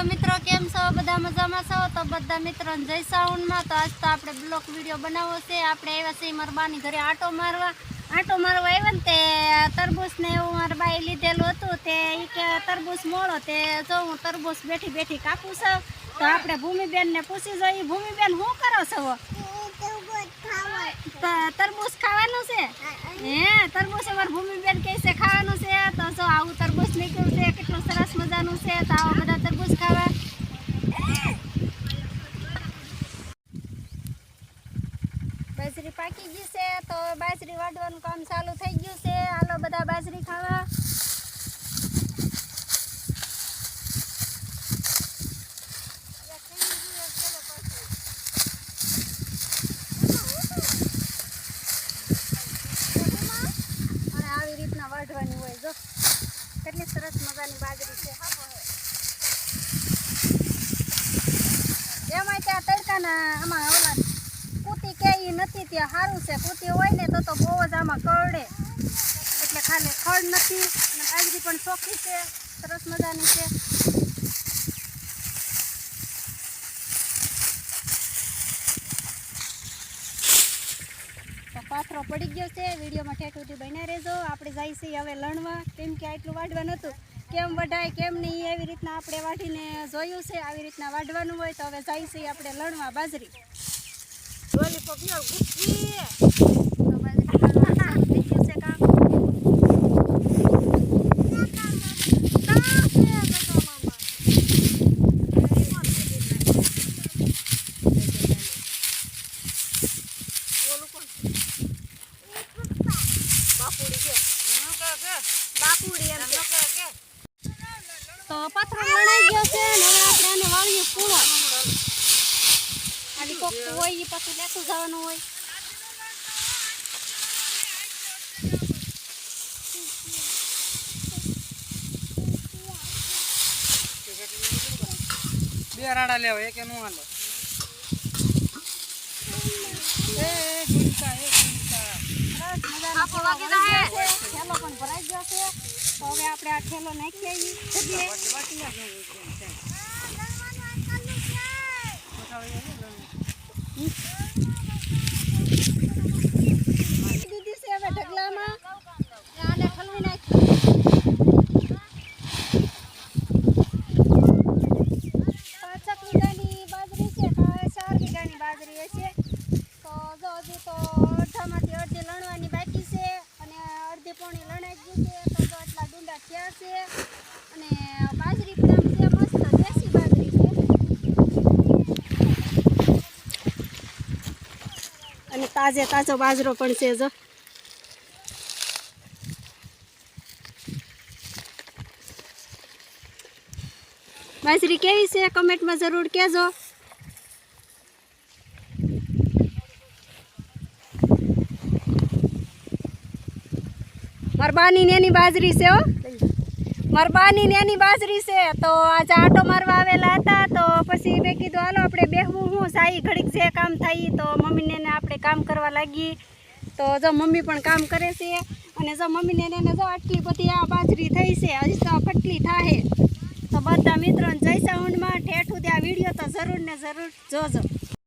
મિત્રો કેમ છો બધા મજામાં છો તો બધા મિત્રોને જય સાઉન્ડમાં તો આજ તો આપણે બ્લોક વિડિયો બનાવવો છે આપણે આવ્યા છે મારા બાની ઘરે આટો મારવા આવ્યા ને તે તરબૂચ ને એવું મારા બાઈ લીધેલું હતું તે ઈ કે તરબૂચ મોળો તે જો હું તરબૂચ બેઠી કાપું છું તો આપણે ભૂમિબેન ને પૂછી જોઈએ ભૂમિબેન શું કરો છો તરબૂચ ખાવાનું છે હે તરબૂચ અમાર ભૂમિબેન કહે છે ખાવાનું છે તો જો આવું તરબૂચ નીકળ્યું છે કેટલું સરસ મજાનું છે તો આવા બધા તરબૂચ ખાવા બાજરી પાકી ગઈ છે તો બાજરી વાઢવાનું કામ ચાલુ થઈ ગયું છે હાલો બધા બાજરી ખાવા વાઢવાની હોય જો કેટલી સરસ મજાની બાજરી છે એમાં ત્યાં તડકાના આમાં ઓલા કૂતી કે નથી ત્યાં સારું છે કૂતી હોય ને તો બહુ જ આમાં કરડે એટલે ખાલી ખડ નથી અને બાજરી પણ ચોખ્ખી છે સરસ મજાની છે પાથરો પડી ગયો છે વિડીયોમાં ઠેઠ સુધી બન્યા રહેજો આપણે જાય છીએ હવે લણવા કેમ કે આટલું વાઢવા નહોતું કેમ વઢાય કેમ નહીં એવી રીતના આપણે વાઢીને જોયું છે આવી રીતના વાઢવાનું હોય તો હવે જાય છીએ આપણે લણવા બાજરી તો બાજરી લણવાનું થઈ ગયું છે કામ તો પાથરો લણાઈ ગયો છે અને હવે આપણે આને વાળીએ પૂળો આવી કોક હોય એ પાછું લેતું જવાનું હોય બે રાડા લેવા એક નું હાલે થેલો પણ ભરાઈ ગયો છે તો હવે આપણે આ થેલો નાખી દીધી છે હવે ઢગલામાં આને ઠલવી નાખી 5 વીઘાની બાજરી છે 4 વીઘાની બાજરી હશે તો જો હજી તો અડધામાંથી અડધી લણવાની બાકી છે અને અડધી પોણી લણાઈ ગઈ છે તો એટલા ડુંડા થયા છે અને બાજરી પણ આમ છે મસ્ત દેશી બાજરી છે અને તાજો બાજરો પણ છે જો બાજરી કેવી છે કમેન્ટમાં જરૂર કહેજો મરબાની નેની બાજરી છે હો મરબાની નેની બાજરી છે તો આજે આટો મારવા આવેલા હતા તો પછી મેં કીધું હાલો આપણે બેહવું હું સાઈ ઘડીક જે કામ થાય તો મમ્મીને આપણે કામ કરવા લાગી તો જો મમ્મી પણ કામ કરે છે અને જો મમ્મીને જો આટલી બધી આ બાજરી થઈ છે હજી તો કેટલી થાય તો બધા મિત્રોને જય સાઉન્ડમાં ઠેઠ સુધી આ વિડીયો તો જરૂર ને જરૂર જોજો